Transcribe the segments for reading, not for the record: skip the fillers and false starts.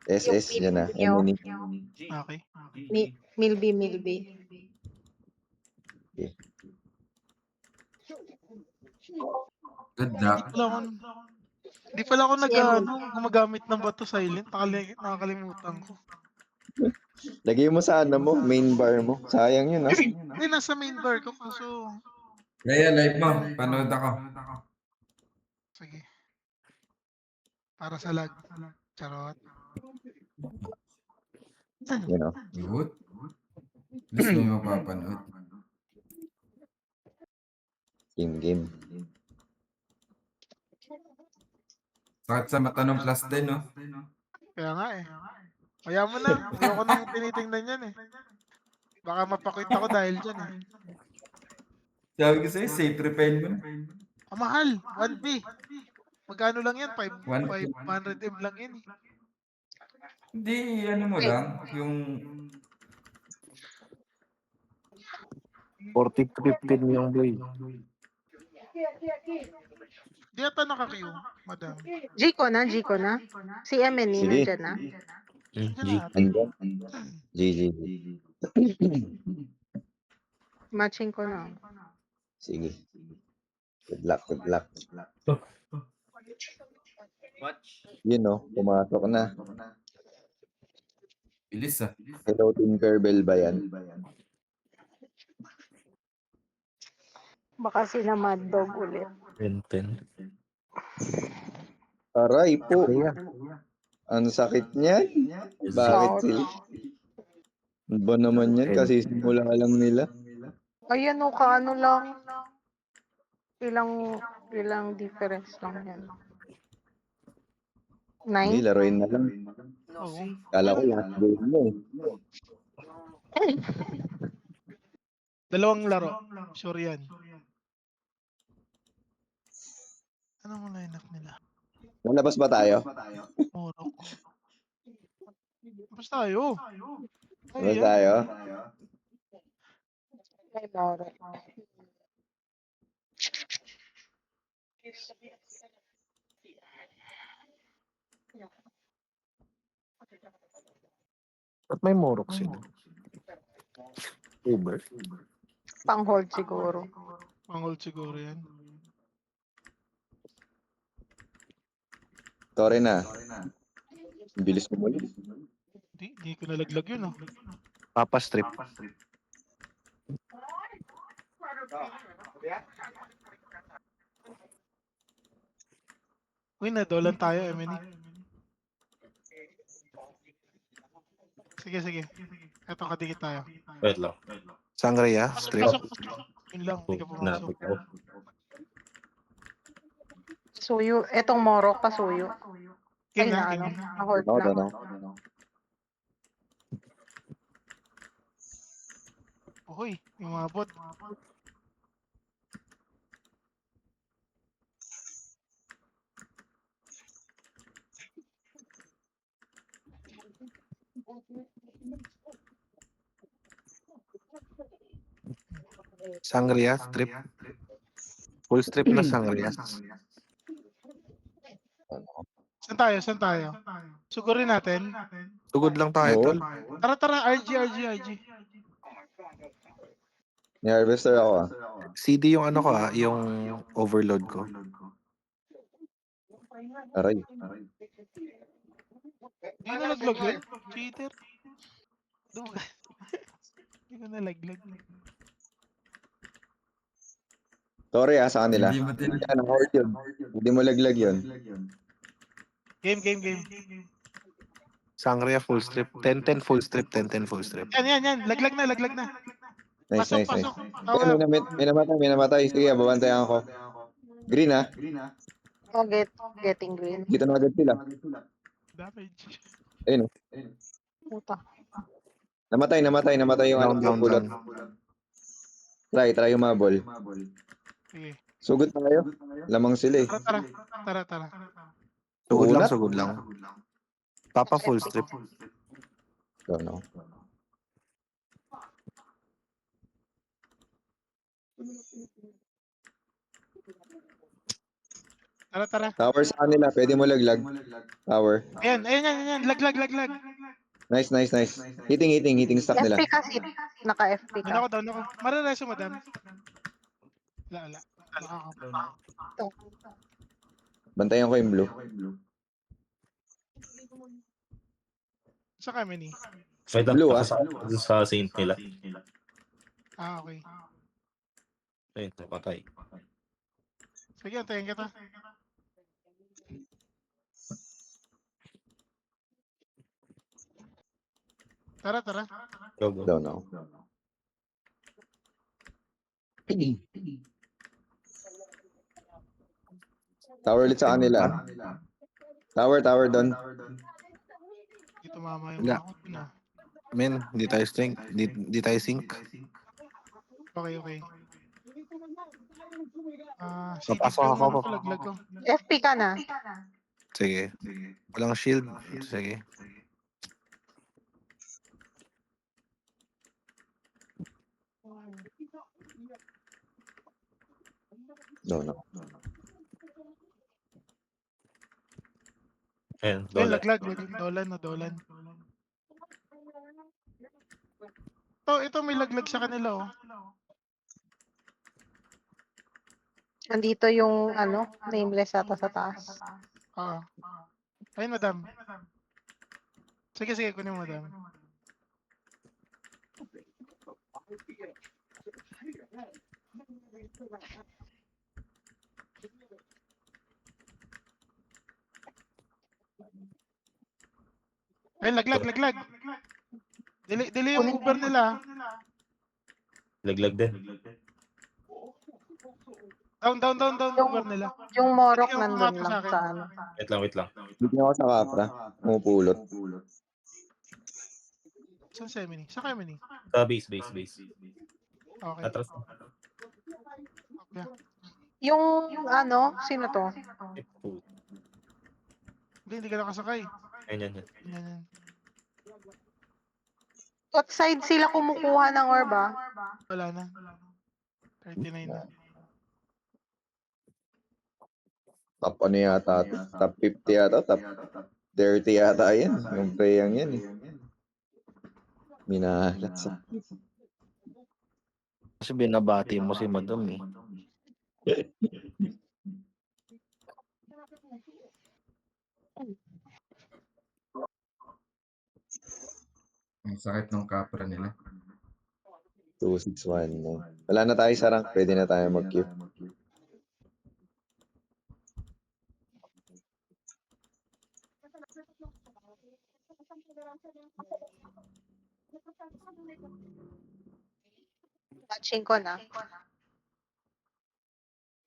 Yung SS, yan na. nyo. Okay. Milby, Milby. Okay. Good luck. Hindi pala ako Si Emily. gumagamit ng bato silent. Nakakalimutan ko. Lagay mo sa ano mo, main bar mo. Sayang yun, ha? Hindi, nasa main bar ko. Kaso, Kaya live mo. Panood ako. sige. Para sa lag. Charot. You know. Good. Gusto mo mapapanood. Game. Sakit sa mata ng plus 10, no? Kaya nga eh. Kaya mo na. Ayoko nang tinitingnan yan eh. Baka mapakwit ako dahil dyan eh. Sabi ko sa'yo, safe repair mo na. Mahal. 1B. Magkano lang yan? 1K. 500M lang yan eh. Hindi, ano mo lang. Yung 40-15 yung boy. Di ata naka-Q, madam. G ko na. Si Emily, Sige. nandyan na. Yan na. Andyan. GG. Matching ko na. Sige. Good luck. Yun, no? Pumasok na. bilis ah. Hello, Team Kerbel ba yan? Baka sila Mad Dog ulit. 10-10. Aray po. Ang sakit niyan. Bakit sila? Ano ba naman yan? Kasi simula lang nila. Ayan o, kaano lang. Ilang difference lang yan. Hindi, 9? laruin na lang. Oo. Kala ko last game mo eh. Dalawang laro. Sure yan. Anong lineup nila? Nalabas ba tayo? Morok. Tapos tayo. Nalabas tayo? May more. Ba't may morok sila? Uber. Pang-hold siguro. Pang-hold siguro yan. Sorry na. Bilis mo muli. Di ko nalaglag yun ah. Papa strip. Uy, nadolan tayo, Emily. Sige. Eto, kadikit tayo. Wait lang. Sangria, strip. Pasok. Yun lang, hindi ka pumasok. Napit ko. Suyo. Etong Moro, pasuyo. Ay, Game na, na game ano. na. Na-hold No. lang. Uy, umabot. Sangria, strip. Full strip na sangria. Saan tayo? Sugurin natin. Tugod lang tayo, Oo. tol. Tara, RG. May harvester ako ah. CD yung ano ko yung overload ko. Aray. Hindi ko nalaglag yun. Cheater. Hindi ko nalaglag. Sorry sa kanila. Hindi mo tin- Yan, ang hard yun. Hindi mo laglag yun. Game. Sangria full strip. 10-10 full strip, 10-10 full strip. Yan. Laglag na. Nice. Pasok. Ano, may namatay. Sige, babantayan ako. Green ah. Oh, getting green. Dito na agad sila. Damage. Ayun oh. Puta. Namatay yung ano, Down. pulot. Try umabol. Sige. Sugod na kayo. Lamang sila eh. Tara. Sugod lang. Papa full strip. No. Tara. Tower sa kanila, pwede mo laglag. Tower. Ayan. Lag. Nice. Hitting stock nila. FP kasi. Naka-FP ka. Down ako. Marareso, madam. Wala. Baka ako. Bantayan ko yung blue. Sa kami ni. Wait lang, Blue, nakasama doon sa saint nila. Okay. Ayun, napatay. Sige, antayin kita. Tara. Go. Down ako. Tower ulit sa kanila. Tower doon. Hindi tumama yung Wala. bakot na. Men, di tayo sync. Di tayo sync. Okay. Papasok ako. Laglag ko. FP ka na. Sige. Walang shield. Sige. Down ako. Ayun, Ayun, dolan. laglag. Dolan. Ito may laglag sa kanila, oh. Andito yung nameless ata sa taas. Oo. Ayun, madam. Sige, kunin mo, madam. Ayun, laglag. Dili yung Uber nila. Laglag din. Down Uber nila. Yung Morok Sige, nandun umapit sa lang akin. sa Wait lang. Bigyan ako sa kapra. Pumupulot. Saan si Emily? Sa Emily? Sa base. Okay. Atras. Okay. Yung sino to? Hindi ka nakasakay. Yan. Yan. What side sila kumukuha ng orba? Wala na. 39 na. Top ano yata ito? Top 50 yata? Top 30 yata yan. Yung preyang yan eh. Minahalat sa... Kasi binabati mo si madam eh. Ang sakit ng kapra nila. 261 mo. Wala na tayo sa rank. Pwede na tayo mag-queue. Watching ko na.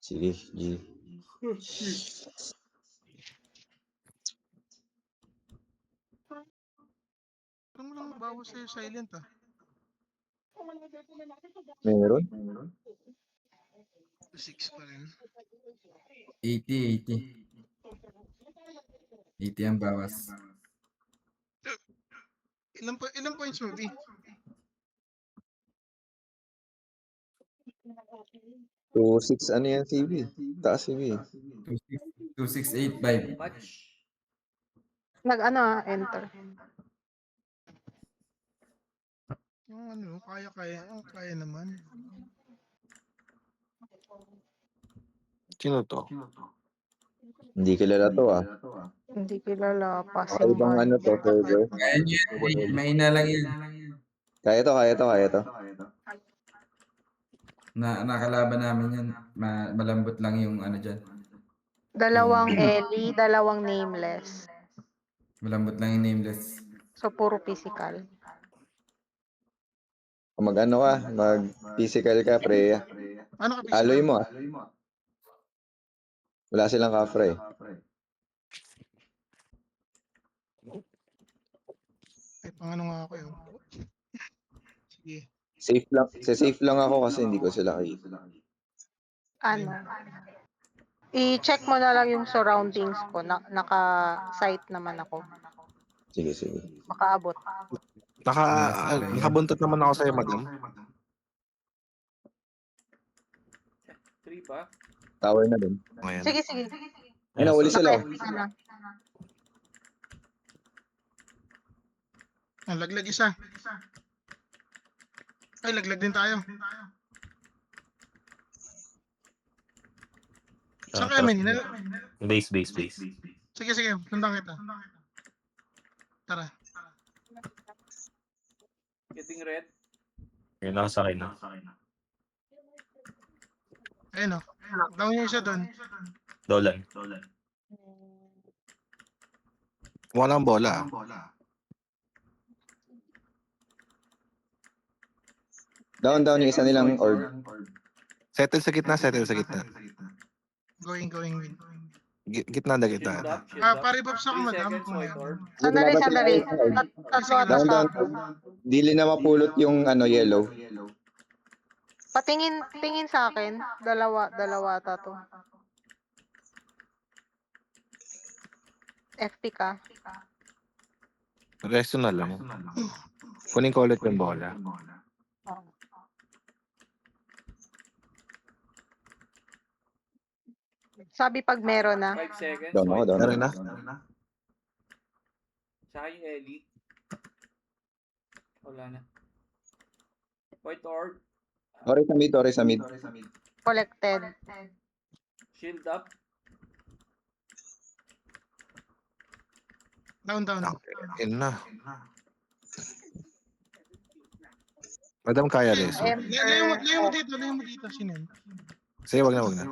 Sige, G. Parang mo lang mabawas sa'yo silent, ah. Meron? 6 pa rin. 80. 80 ang bawas. Ilang points mo, B? Two six ano yan, CV? Taas CV. 2685. Enter. Yung kaya naman. Sino to? Hindi kilala to ah. Hindi kilala. Baka Passing ibang by. ano to, server. Kaya nyo yan. Mahina lang yan. Kaya to. Nakalaban namin yan. Malambot lang yung ano dyan. Dalawang Ellie, dalawang nameless. Malambot lang yung nameless. So, puro physical. Kung mag-ano ka, mag-physical ka, pre. Ano ka, Aloy mo ah. Wala silang kafra eh. Ay, pangano nga ako yun. Sige. Safe lang ako kasi hindi ko sila kaya. I-check mo na lang yung surroundings ko. Naka-site naman ako. Sige. Makaabot. Nakabuntot naman ako sa'yo, madam. Tower na din. Ayan. Sige. Ay, nahuli sila. Naka-FP ka na. Laglag isa. Ay, laglag din tayo. Saan kaya, men? Base. Sige, sundan kita. Tara. Getting red. Yun, nakasakay na. Ayun o. Down yung isa doon. Dolan. Walang bola. Down yung isa nilang orb. Settle sa gitna. Going, win. Gitna na Shield gitna. up, shield Ah, up. pare-buffs ako, 3 madam. seconds, white orb. Sandali. Tatlo ata Down. sa akin. Dili na mapulot yung yellow. Tingin sa akin. Dalawa ata to. FP ka. Resto na lang. Kunin ko ulit yung bola. Oh. Sabi pag meron na. 5 seconds, Down ako, white down. orb. Meron na? Tsaka yung Ellie. Wala na. White orb. Tori sa mid. Collected. Shield up. Down. Yun na. Madam, kaya resto. Layo mo dito, Sinen. Sige, wag na.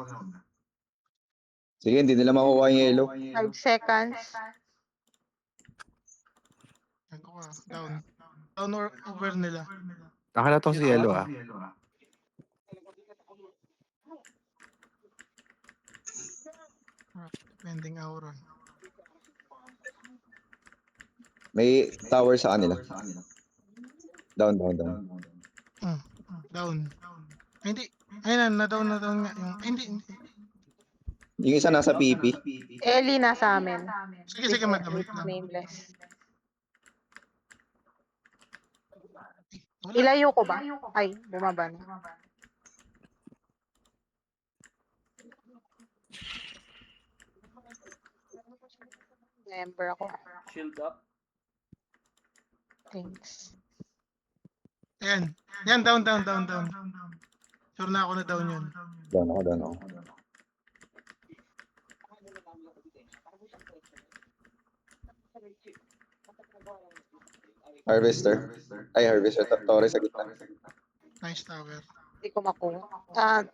Sige, hindi nila makuha yung yellow. 5 seconds. Down. Down or over nila. Akala tong si Yellow Pending aura. May tower sa kanila. Down. Down. Ay, hindi. Ayun na, down nga. Hindi. Yung isa nasa PP. Ellie nasa amin. Sige, madam. Nameless. Wala. Ilayo ko ba? Ay, bumaba na. Member ako. Shield up. Thanks. Ayan. Yan, down. Sure na ako na down yun. Down ako. Harvester. Tori sa gitna. Nice tower. Hindi ko makuha.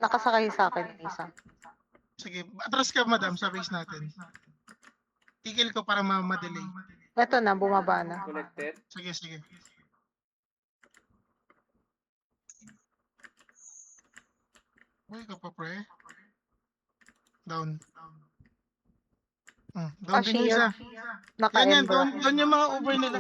Nakasakay sa akin yung isa. Sige, atras ka, madam, sa base natin. Tigil ko para ma-delay. Ito na, bumaba na. Collected. Sige. Uy, ka pa, pre. Down. Down din yung isa. Yan, Naka-ember. down yung mga over nila.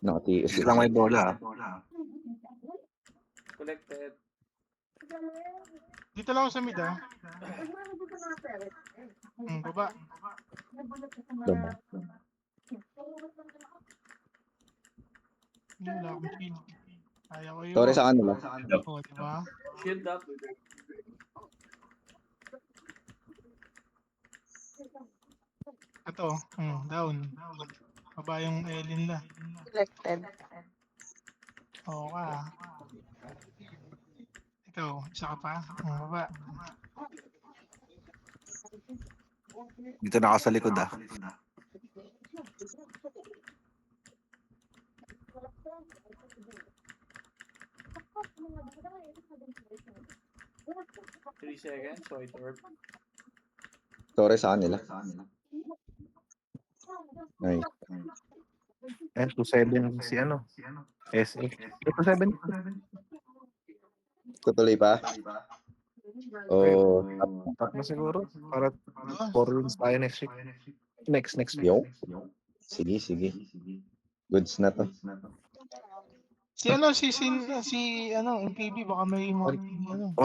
Nakatiis. Lang may bola. Collected. Dito lang ako sa mid, baba. Hindi, wala akong shield. Kaya ko yun. Tori sa kanila. Oh, diba? Shield up. Ito, down. Baba yung Elin nila. Selected. Oo ka. Ikaw, isa ka pa. Baba. Dito na ako sa likod 3 seconds, white orb. Tori sa kanila. Nice. And 2-7 si SA. 2-7. Tutuloy pa? Oh, Tap na siguro. Para 4 wins tayo next week. Next week. yo. Sige. Goods na to. Si MPB, baka may